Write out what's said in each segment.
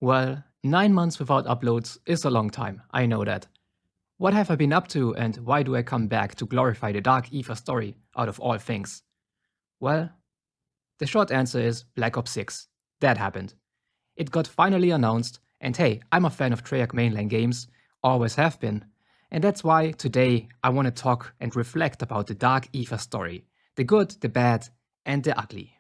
Well, 9 months without uploads is a long time, I know that. What have I been up to and why do I come back to glorify the Dark Aether story out of all things? Well, the short answer is Black Ops 6. That happened. It got finally announced, and hey, I'm a fan of Treyarch mainline games, always have been. And that's why today I want to talk and reflect about the Dark Aether story. The good, the bad, and the ugly.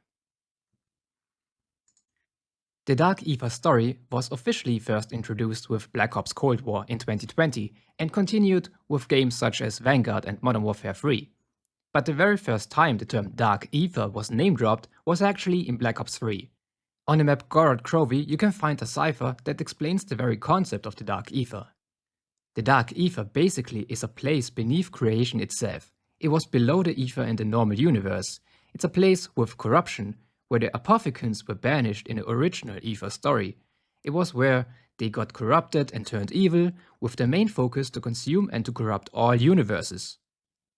The Dark Aether story was officially first introduced with Black Ops Cold War in 2020 and continued with games such as Vanguard and Modern Warfare 3. But the very first time the term Dark Aether was name-dropped was actually in Black Ops 3. On the map Gorod Krovi you can find a cipher that explains the very concept of the Dark Aether. The Dark Aether basically is a place beneath creation itself. It was below the Aether in the normal universe. It's a place with corruption, where the Apothecants were banished in the original Aether story. It was where they got corrupted and turned evil, with their main focus to consume and to corrupt all universes.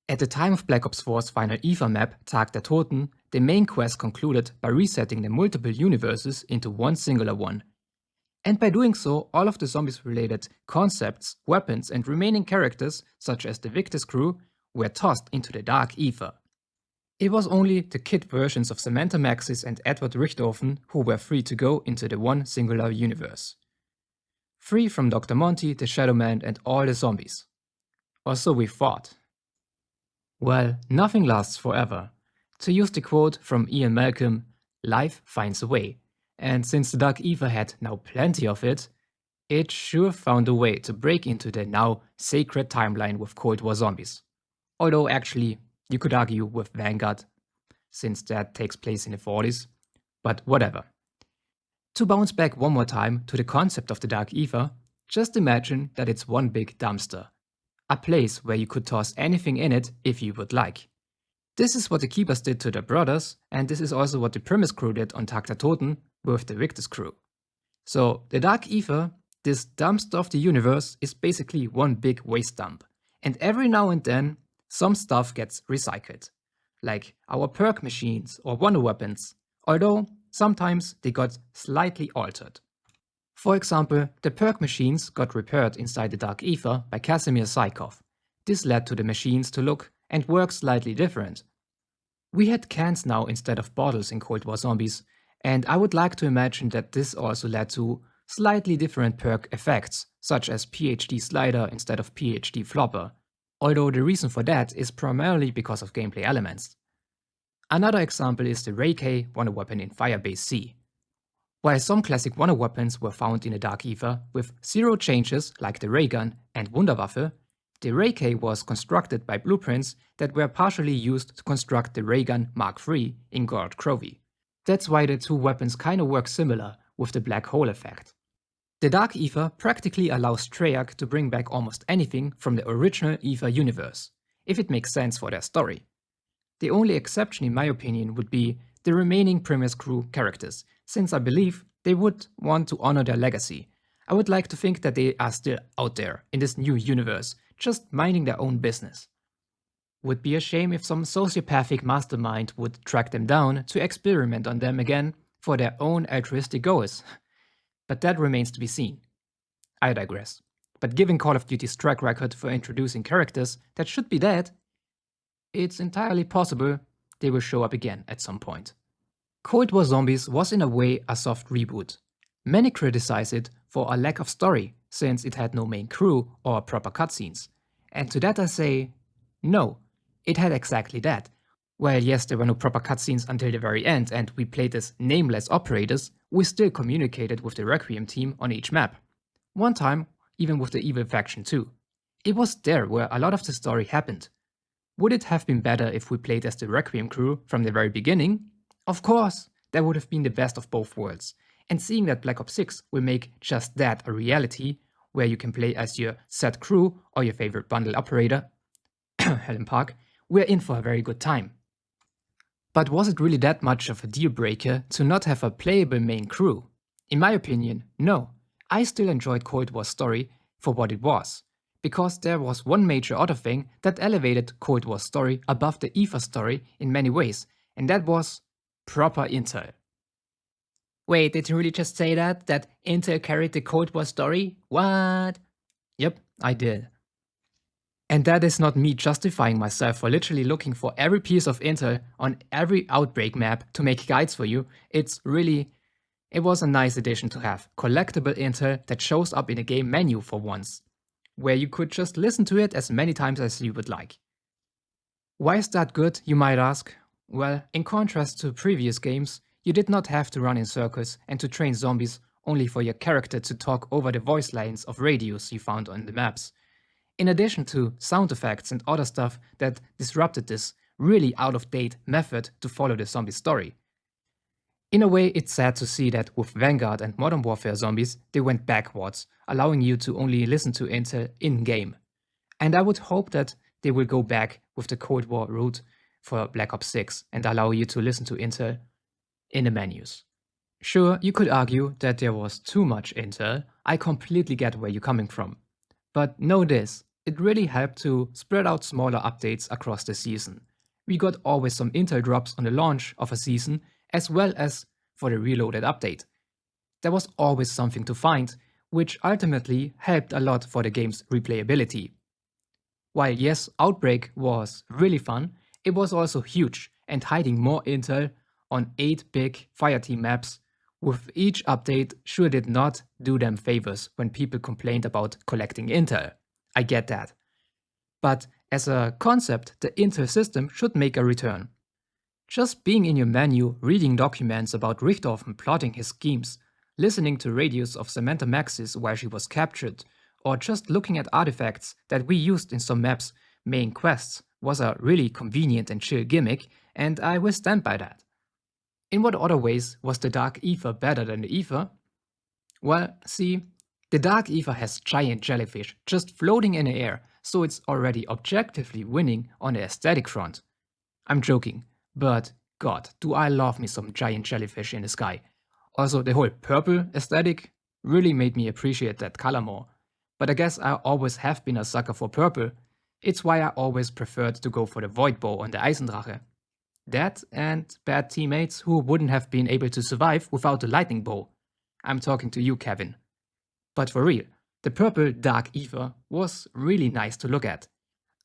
At the time of Black Ops 4's final Aether map, Tag der Toten, the main quest concluded by resetting the multiple universes into one singular one. And by doing so, all of the zombies-related concepts, weapons and remaining characters, such as the Victus crew, were tossed into the Dark Aether. It was only the kit versions of Samantha Maxis and Edward Richthofen who were free to go into the one singular universe. Free from Dr. Monty, the Shadow Man and all the zombies. Or so we thought. Well, nothing lasts forever. To use the quote from Ian Malcolm, life finds a way. And since the Dark Aether had now plenty of it, it sure found a way to break into the now sacred timeline with Cold War zombies. Although actually, you could argue with Vanguard, since that takes place in the 40s, but whatever. To bounce back one more time to the concept of the Dark Aether, just imagine that it's one big dumpster. A place where you could toss anything in it if you would like. This is what the Keepers did to their brothers, and this is also what the Primus crew did on Tag der Toten with the Victus crew. So the Dark Aether, this dumpster of the universe, is basically one big waste dump. And every now and then, some stuff gets recycled, like our perk machines or wonder weapons, although sometimes they got slightly altered. For example, the perk machines got repaired inside the Dark Aether by Casimir Saikov. This led to the machines to look and work slightly different. We had cans now instead of bottles in Cold War Zombies, and I would like to imagine that this also led to slightly different perk effects, such as PhD Slider instead of PhD Flopper, although the reason for that is primarily because of gameplay elements. Another example is the Ray K wonder weapon in Firebase C. While some classic wonder weapons were found in the Dark Aether with zero changes like the Ray Gun and Wunderwaffe, the Ray K was constructed by blueprints that were partially used to construct the Ray Gun Mark III in Gorod Krovi. That's why the two weapons kinda work similar with the black hole effect. The Dark Aether practically allows Treyarch to bring back almost anything from the original Aether universe, if it makes sense for their story. The only exception in my opinion would be the remaining Primus crew characters, since I believe they would want to honor their legacy. I would like to think that they are still out there in this new universe, just minding their own business. Would be a shame if some sociopathic mastermind would track them down to experiment on them again for their own altruistic goals. But that remains to be seen. I digress. But given Call of Duty's track record for introducing characters that should be dead, it's entirely possible they will show up again at some point. Cold War Zombies was in a way a soft reboot. Many criticize it for a lack of story, since it had no main crew or proper cutscenes. And to that I say, no, it had exactly that. While yes, there were no proper cutscenes until the very end and we played as nameless operators, we still communicated with the Requiem team on each map. One time, even with the Evil faction too. It was there where a lot of the story happened. Would it have been better if we played as the Requiem crew from the very beginning? Of course, that would have been the best of both worlds. And seeing that Black Ops 6 will make just that a reality, where you can play as your set crew or your favorite bundle operator, Helen Park, we're in for a very good time. But was it really that much of a deal breaker to not have a playable main crew? In my opinion, no. I still enjoyed Cold War's story for what it was, because there was one major other thing that elevated Cold War's story above the Aether story in many ways, and that was proper intel. Wait, did you really just say that? That Intel carried the Cold War story? What? Yep, I did. And that is not me justifying myself for literally looking for every piece of intel on every outbreak map to make guides for you. It was a nice addition to have collectible intel that shows up in a game menu for once, where you could just listen to it as many times as you would like. Why is that good, you might ask? Well, in contrast to previous games, you did not have to run in circles and to train zombies only for your character to talk over the voice lines of radios you found on the maps. In addition to sound effects and other stuff that disrupted this really out-of-date method to follow the zombie story. In a way, it's sad to see that with Vanguard and Modern Warfare zombies, they went backwards, allowing you to only listen to intel in-game. And I would hope that they will go back with the Cold War route for Black Ops 6 and allow you to listen to intel in the menus. Sure, you could argue that there was too much intel, I completely get where you're coming from. But know this, it really helped to spread out smaller updates across the season. We got always some intel drops on the launch of a season, as well as for the reloaded update. There was always something to find, which ultimately helped a lot for the game's replayability. While yes, Outbreak was really fun, it was also huge, and hiding more intel on 8 big fireteam maps with each update sure did not do them favors when people complained about collecting intel. I get that. But as a concept, the intel system should make a return. Just being in your menu, reading documents about Richthofen plotting his schemes, listening to radios of Samantha Maxis while she was captured, or just looking at artifacts that we used in some maps' main quests was a really convenient and chill gimmick, and I will stand by that. In what other ways was the Dark Aether better than the Aether? Well, see, the Dark Aether has giant jellyfish just floating in the air, so it's already objectively winning on the aesthetic front. I'm joking, but god, do I love me some giant jellyfish in the sky. Also, the whole purple aesthetic really made me appreciate that color more. But I guess I always have been a sucker for purple. It's why I always preferred to go for the Void Bow on the Eisendrache. That and bad teammates who wouldn't have been able to survive without the lightning bow. I'm talking to you, Kevin. But for real, the purple Dark Aether was really nice to look at.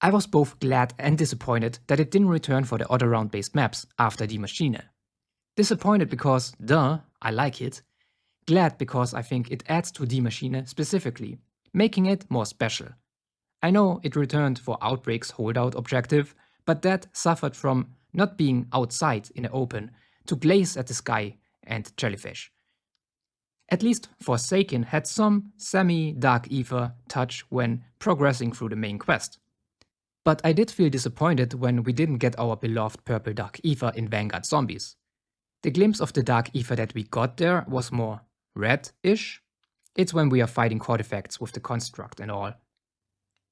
I was both glad and disappointed that it didn't return for the other round-based maps after Die Maschine. Disappointed because, duh, I like it. Glad because I think it adds to Die Maschine specifically, making it more special. I know it returned for Outbreak's holdout objective, but that suffered from not being outside in the open to glaze at the sky and jellyfish. At least Forsaken had some semi-Dark Aether touch when progressing through the main quest. But I did feel disappointed when we didn't get our beloved purple Dark Aether in Vanguard Zombies. The glimpse of the Dark Aether that we got there was more red-ish. It's when we are fighting Cortifex with the construct and all.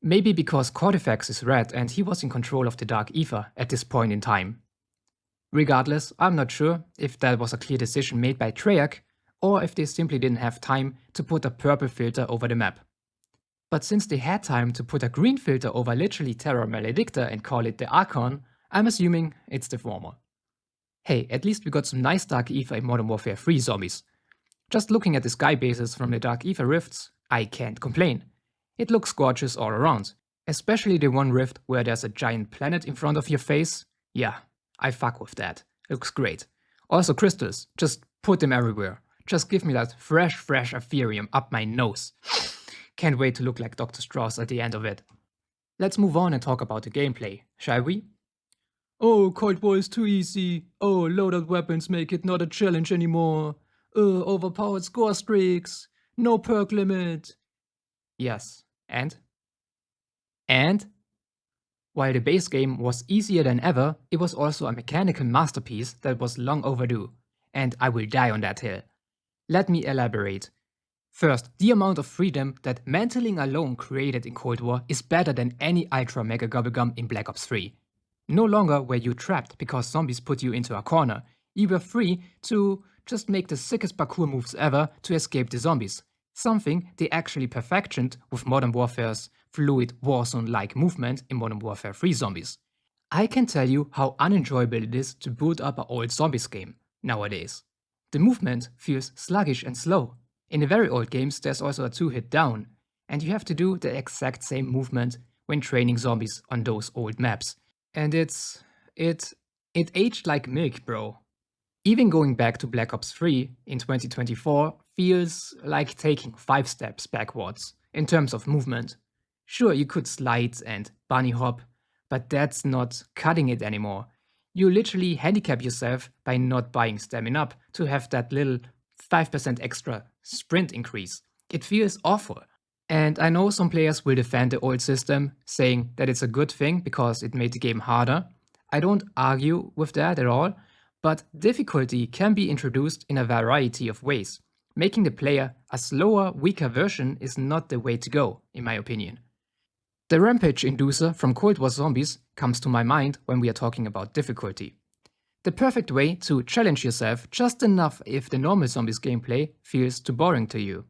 Maybe because Cortifex is red and he was in control of the Dark Aether at this point in time. Regardless, I'm not sure if that was a clear decision made by Treyarch or if they simply didn't have time to put a purple filter over the map. But since they had time to put a green filter over literally Terra Maledicta and call it the Archon, I'm assuming it's the former. Hey, at least we got some nice Dark Aether in Modern Warfare 3 zombies. Just looking at the sky bases from the Dark Aether rifts, I can't complain. It looks gorgeous all around, especially the one rift where there's a giant planet in front of your face. Yeah, I fuck with that. Looks great. Also crystals, just put them everywhere. Just give me that fresh Ethereum up my nose. Can't wait to look like Dr. Strauss at the end of it. Let's move on and talk about the gameplay, shall we? Oh, Cold War is too easy. Oh, loadout weapons make it not a challenge anymore. Overpowered score streaks. No perk limit. Yes, and? And? While the base game was easier than ever, it was also a mechanical masterpiece that was long overdue. And I will die on that hill. Let me elaborate. First, the amount of freedom that mantling alone created in Cold War is better than any ultra mega gobblegum in Black Ops 3. No longer were you trapped because zombies put you into a corner. You were free to just make the sickest parkour moves ever to escape the zombies. Something they actually perfectioned with Modern Warfare's fluid Warzone-like movement in Modern Warfare 3 zombies. I can tell you how unenjoyable it is to boot up an old zombies game nowadays. The movement feels sluggish and slow. In the very old games, there's also a 2-hit down, and you have to do the exact same movement when training zombies on those old maps. And it aged like milk, bro. Even going back to Black Ops 3 in 2024 feels like taking 5 steps backwards in terms of movement. Sure, you could slide and bunny hop, but that's not cutting it anymore. You literally handicap yourself by not buying Stamina Up to have that little 5% extra sprint increase. It feels awful. And I know some players will defend the old system, saying that it's a good thing because it made the game harder. I don't argue with that at all, but difficulty can be introduced in a variety of ways. Making the player a slower, weaker version is not the way to go, in my opinion. The Rampage Inducer from Cold War Zombies comes to my mind when we are talking about difficulty. The perfect way to challenge yourself just enough if the normal zombies gameplay feels too boring to you.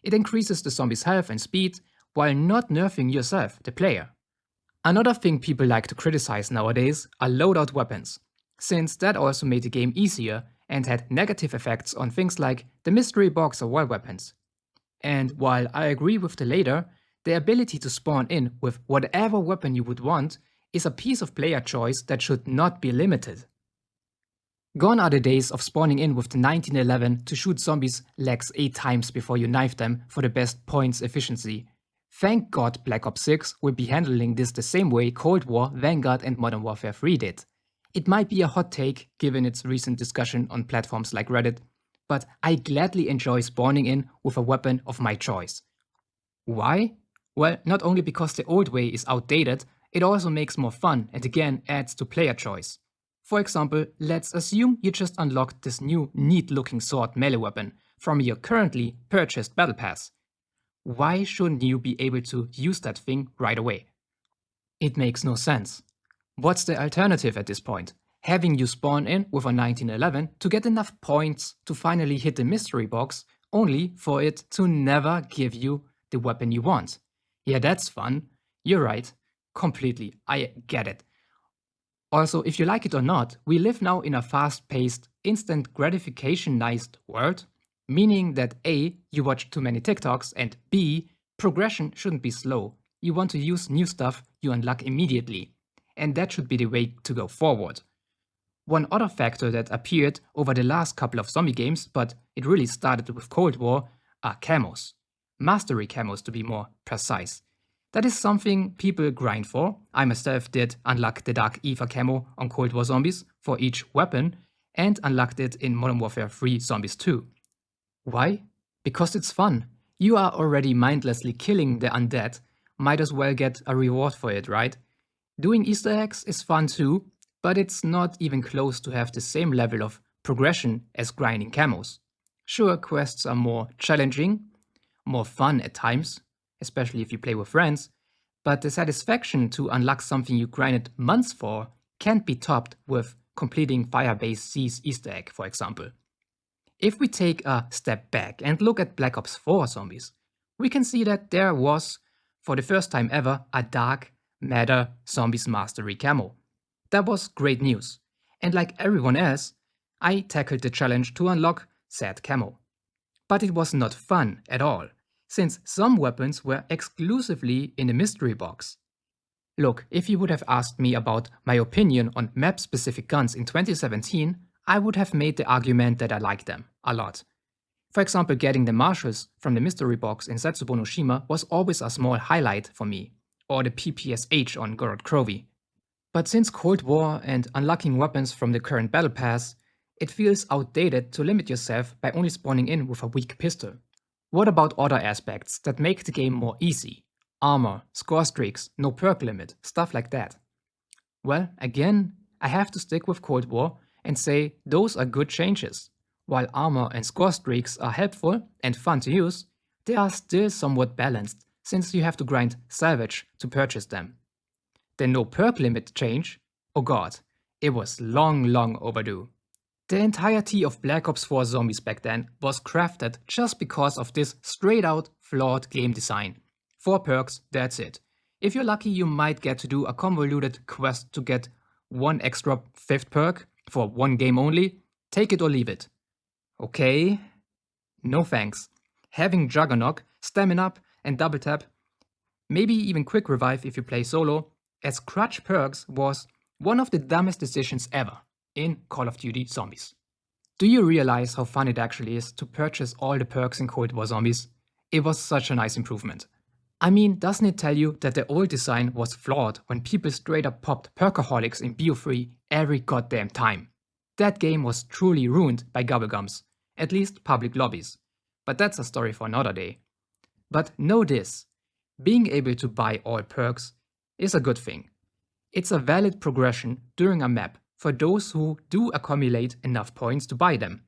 It increases the zombies' health and speed while not nerfing yourself, the player. Another thing people like to criticize nowadays are loadout weapons, since that also made the game easier and had negative effects on things like the mystery box or wall weapons. And while I agree with the latter, the ability to spawn in with whatever weapon you would want is a piece of player choice that should not be limited. Gone are the days of spawning in with the 1911 to shoot zombies' legs 8 times before you knife them for the best points efficiency. Thank God Black Ops 6 will be handling this the same way Cold War, Vanguard and Modern Warfare 3 did. It might be a hot take given its recent discussion on platforms like Reddit, but I gladly enjoy spawning in with a weapon of my choice. Why? Well, not only because the old way is outdated, it also makes more fun and again adds to player choice. For example, let's assume you just unlocked this new neat-looking sword melee weapon from your currently purchased battle pass. Why shouldn't you be able to use that thing right away? It makes no sense. What's the alternative at this point? Having you spawn in with a 1911 to get enough points to finally hit the mystery box, only for it to never give you the weapon you want. Yeah, that's fun. You're right. Completely. I get it. Also, if you like it or not, we live now in a fast-paced, instant gratification-ized world, meaning that A, you watch too many TikToks, and B, progression shouldn't be slow. You want to use new stuff you unlock immediately. And that should be the way to go forward. One other factor that appeared over the last couple of zombie games, but it really started with Cold War, are camos. Mastery camos to be more precise. That is something people grind for. I myself did unlock the Dark Aether camo on Cold War Zombies for each weapon and unlocked it in Modern Warfare 3 Zombies 2. Why? Because it's fun. You are already mindlessly killing the undead, might as well get a reward for it, right? Doing Easter eggs is fun too, but it's not even close to have the same level of progression as grinding camos. Sure, quests are more challenging, more fun at times, especially if you play with friends, but the satisfaction to unlock something you grinded months for can't be topped with completing Firebase C's Easter egg, for example. If we take a step back and look at Black Ops 4 Zombies, we can see that there was, for the first time ever, a Dark Matter Zombies Mastery camo. That was great news, and like everyone else, I tackled the challenge to unlock said camo. But it was not fun at all, since some weapons were exclusively in the mystery box. Look, if you would have asked me about my opinion on map-specific guns in 2017, I would have made the argument that I like them a lot. For example, getting the marshals from the mystery box in Setsubo no Shima was always a small highlight for me, or the PPSH on Gorod Krovi. But since Cold War and unlocking weapons from the current battle pass, it feels outdated to limit yourself by only spawning in with a weak pistol. What about other aspects that make the game more easy? Armor, score streaks, no perk limit, stuff like that. Well, again, I have to stick with Cold War and say those are good changes. While armor and score streaks are helpful and fun to use, they are still somewhat balanced since you have to grind salvage to purchase them. The no perk limit change, oh god, it was long overdue. The entirety of Black Ops 4 Zombies back then was crafted just because of this straight out flawed game design. 4 perks, that's it. If you're lucky, you might get to do a convoluted quest to get 1 extra 5th perk for 1 game only. Take it or leave it. Okay, no thanks. Having Juggernaut, Stamina Up, and Double Tap, maybe even Quick Revive if you play solo, as crutch perks was one of the dumbest decisions ever in Call of Duty Zombies. Do you realize how fun it actually is to purchase all the perks in Cold War Zombies? It was such a nice improvement. I mean, doesn't it tell you that the old design was flawed when people straight up popped Perkaholics in BO3 every goddamn time? That game was truly ruined by Gobblegums, at least public lobbies. But that's a story for another day. But know this, being able to buy all perks is a good thing. It's a valid progression during a map for those who do accumulate enough points to buy them.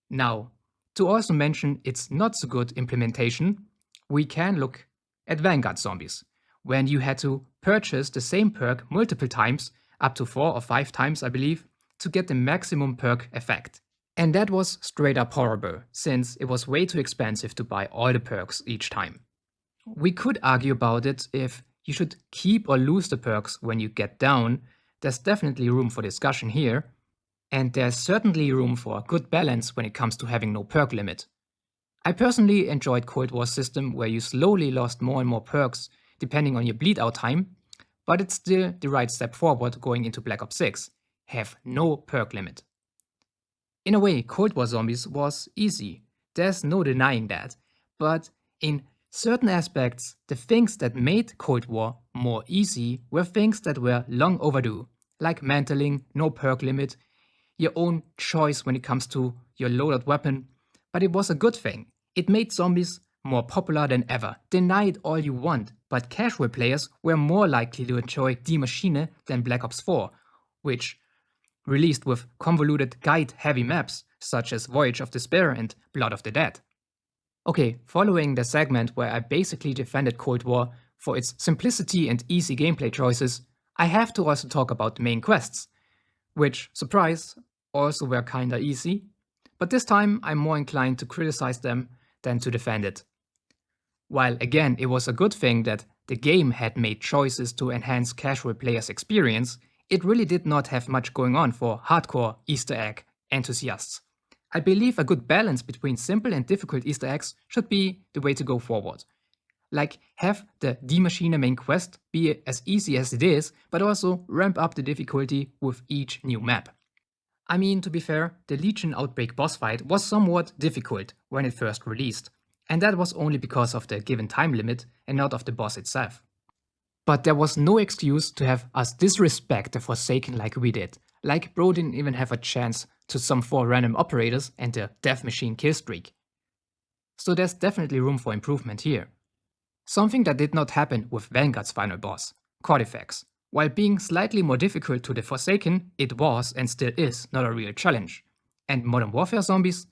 Now, to also mention its not so good implementation, we can look at Vanguard Zombies, when you had to purchase the same perk multiple times, up to 4 or 5 times I believe, to get the maximum perk effect. And that was straight up horrible, since it was way too expensive to buy all the perks each time. We could argue about it if you should keep or lose the perks when you get down. There's definitely room for discussion here, and there's certainly room for a good balance when it comes to having no perk limit. I personally enjoyed Cold War's system where you slowly lost more and more perks depending on your bleed out time, but it's still the right step forward going into Black Ops 6, have no perk limit. In a way, Cold War Zombies was easy, there's no denying that, but in certain aspects, the things that made Cold War more easy were things that were long overdue, like mantling, no perk limit, your own choice when it comes to your loadout weapon, but it was a good thing. It made zombies more popular than ever. Deny it all you want, but casual players were more likely to enjoy Die Maschine than Black Ops 4, which released with convoluted guide-heavy maps such as Voyage of Despair and Blood of the Dead. Okay, following the segment where I basically defended Cold War for its simplicity and easy gameplay choices, I have to also talk about the main quests, which, surprise, also were kinda easy, but this time I'm more inclined to criticize them than to defend it. While again it was a good thing that the game had made choices to enhance casual players' experience, it really did not have much going on for hardcore Easter egg enthusiasts. I believe a good balance between simple and difficult Easter eggs should be the way to go forward. Like, have the Die Maschine main quest be as easy as it is, but also ramp up the difficulty with each new map. I mean, to be fair, the Legion Outbreak boss fight was somewhat difficult when it first released, and that was only because of the given time limit and not of the boss itself. But there was no excuse to have us disrespect the Forsaken like we did, like bro didn't even have a chance to some 4 random operators and the Death Machine killstreak. So there's definitely room for improvement here. Something that did not happen with Vanguard's final boss, Cortifex. While being slightly more difficult to the Forsaken, it was and still is not a real challenge. And Modern Warfare Zombies?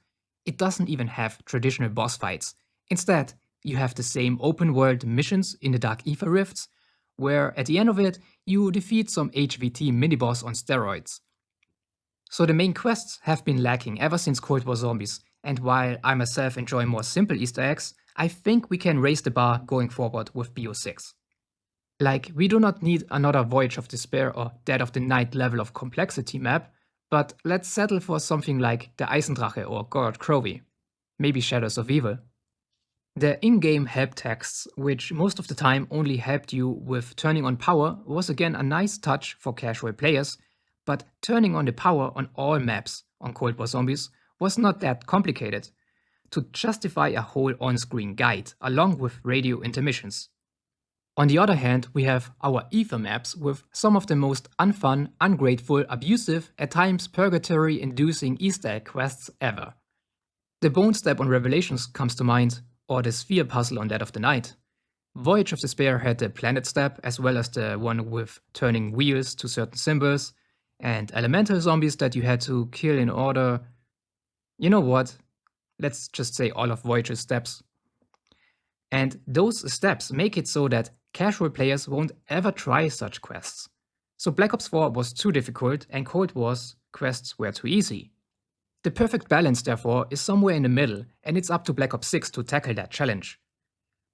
It doesn't even have traditional boss fights. Instead, you have the same open world missions in the Dark Aether rifts, where at the end of it, you defeat some HVT mini-boss on steroids. So the main quests have been lacking ever since Cold War Zombies, and while I myself enjoy more simple Easter eggs, I think we can raise the bar going forward with BO6. Like, we do not need another Voyage of Despair or Dead of the Night level of complexity map, but let's settle for something like the Eisendrache or Gorod Krovi, maybe Shadows of Evil. The in-game help texts, which most of the time only helped you with turning on power, was again a nice touch for casual players, but turning on the power on all maps on Cold War Zombies was not that complicated to justify a whole on-screen guide along with radio intermissions. On the other hand, we have our Ether maps with some of the most unfun, ungrateful, abusive, at times purgatory-inducing Easter egg quests ever. The Bone Step on Revelations comes to mind, or the Sphere puzzle on Dead of the Night. Voyage of Despair had the Planet Step, as well as the one with turning wheels to certain symbols, and elemental zombies that you had to kill in order. You know what? Let's just say all of Voyage's steps. And those steps make it so that casual players won't ever try such quests. So Black Ops 4 was too difficult and Cold War's quests were too easy. The perfect balance, therefore, is somewhere in the middle, and it's up to Black Ops 6 to tackle that challenge.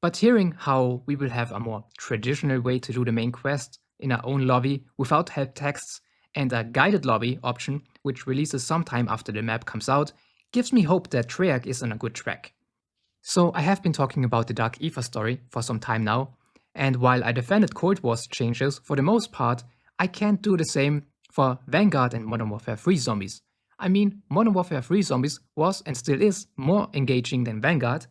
But hearing how we will have a more traditional way to do the main quest in our own lobby without help texts and a guided lobby option which releases sometime after the map comes out gives me hope that Treyarch is on a good track. So I have been talking about the Dark Aether story for some time now, and while I defended Cold War's changes for the most part, I can't do the same for Vanguard and Modern Warfare 3 zombies. I mean, Modern Warfare 3 zombies was and still is more engaging than Vanguard.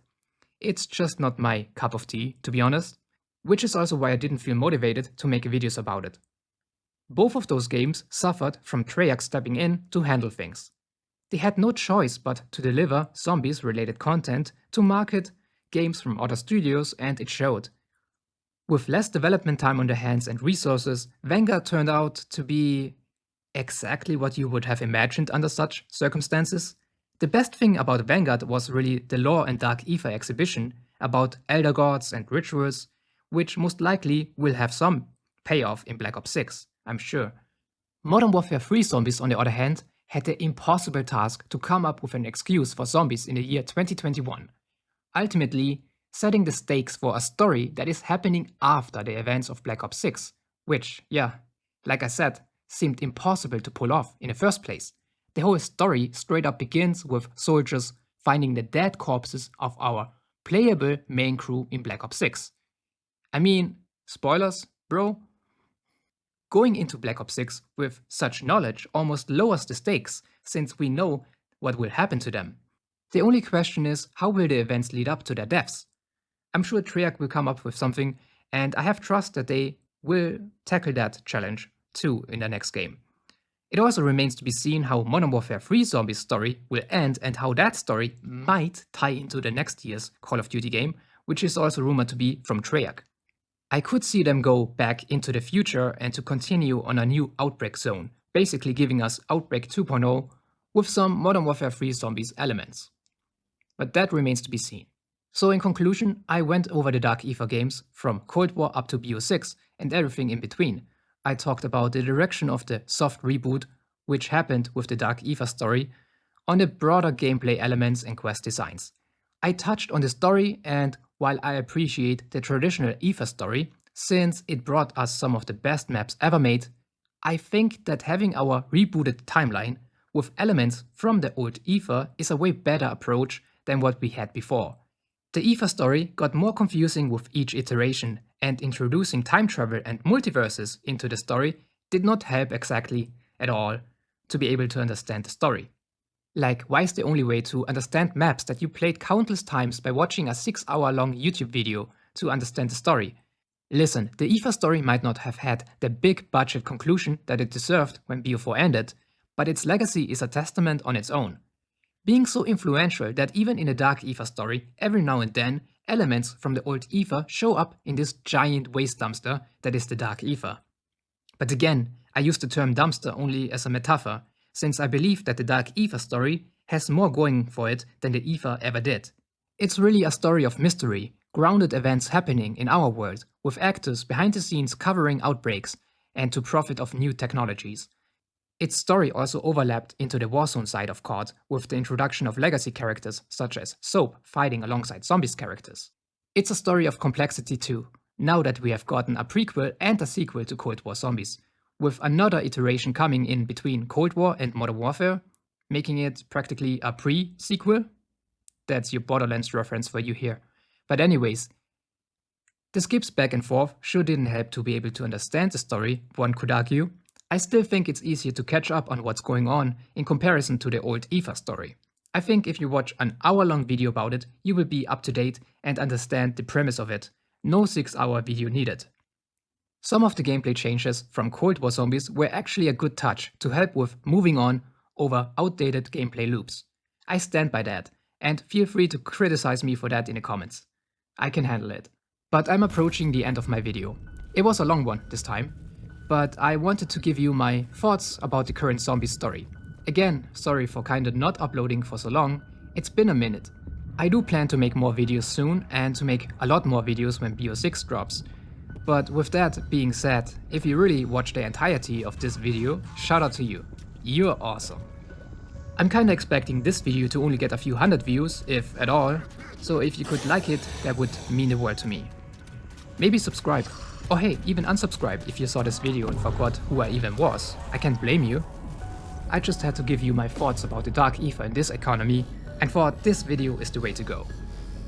It's just not my cup of tea, to be honest, which is also why I didn't feel motivated to make videos about it. Both of those games suffered from Treyarch stepping in to handle things. They had no choice but to deliver zombies-related content to market games from other studios, and it showed. With less development time on their hands and resources, Vanguard turned out to be exactly what you would have imagined under such circumstances. The best thing about Vanguard was really the lore and Dark Aether exhibition about elder gods and rituals, which most likely will have some payoff in Black Ops 6, I'm sure. Modern Warfare 3 zombies, on the other hand, had the impossible task to come up with an excuse for zombies in the year 2021, ultimately setting the stakes for a story that is happening after the events of Black Ops 6, which, yeah, like I said, seemed impossible to pull off in the first place. The whole story straight up begins with soldiers finding the dead corpses of our playable main crew in Black Ops 6. I mean, spoilers, bro? Going into Black Ops 6 with such knowledge almost lowers the stakes, since we know what will happen to them. The only question is, how will the events lead up to their deaths? I'm sure Treyarch will come up with something, and I have trust that they will tackle that challenge too in the next game. It also remains to be seen how Modern Warfare 3 Zombies story will end and how that story might tie into the next year's Call of Duty game, which is also rumored to be from Treyarch. I could see them go back into the future and to continue on a new Outbreak zone, basically giving us Outbreak 2.0 with some Modern Warfare 3 Zombies elements. But that remains to be seen. So in conclusion, I went over the Dark Aether games from Cold War up to BO6 and everything in between. I talked about the direction of the soft reboot, which happened with the Dark Aether story, on the broader gameplay elements and quest designs. I touched on the story, and while I appreciate the traditional Aether story, since it brought us some of the best maps ever made, I think that having our rebooted timeline with elements from the old Aether is a way better approach than what we had before. The Aether story got more confusing with each iteration, and introducing time travel and multiverses into the story did not help exactly at all to be able to understand the story. Like, why is the only way to understand maps that you played countless times by watching a 6-hour-long YouTube video to understand the story? Listen, the Aether story might not have had the big budget conclusion that it deserved when BO4 ended, but its legacy is a testament on its own. Being so influential that even in the Dark Aether story, every now and then, elements from the old Aether show up in this giant waste dumpster that is the Dark Aether. But again, I use the term dumpster only as a metaphor, since I believe that the Dark Aether story has more going for it than the Aether ever did. It's really a story of mystery, grounded events happening in our world, with actors behind the scenes covering outbreaks and to profit of new technologies. Its story also overlapped into the Warzone side of COD with the introduction of legacy characters such as Soap fighting alongside Zombies characters. It's a story of complexity too, now that we have gotten a prequel and a sequel to Cold War Zombies, with another iteration coming in between Cold War and Modern Warfare, making it practically a pre-sequel. That's your Borderlands reference for you here. But anyways, the skips back and forth sure didn't help to be able to understand the story, one could argue. I still think it's easier to catch up on what's going on in comparison to the old Aether story. I think if you watch an hour-long video about it, you will be up to date and understand the premise of it. No 6-hour video needed. Some of the gameplay changes from Cold War Zombies were actually a good touch to help with moving on over outdated gameplay loops. I stand by that, and feel free to criticize me for that in the comments. I can handle it. But I'm approaching the end of my video. It was a long one this time, but I wanted to give you my thoughts about the current Zombies story. Again, sorry for kinda not uploading for so long, it's been a minute. I do plan to make more videos soon and to make a lot more videos when BO6 drops. But with that being said, if you really watched the entirety of this video, shout out to you. You're awesome. I'm kinda expecting this video to only get a few hundred views, if at all, so if you could like it, that would mean the world to me. Maybe subscribe, or hey, even unsubscribe if you saw this video and forgot who I even was. I can't blame you. I just had to give you my thoughts about the Dark Aether in this economy, and thought this video is the way to go.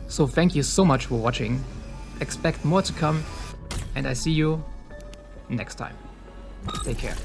So thank you so much for watching, expect more to come, and I see you next time. Take care.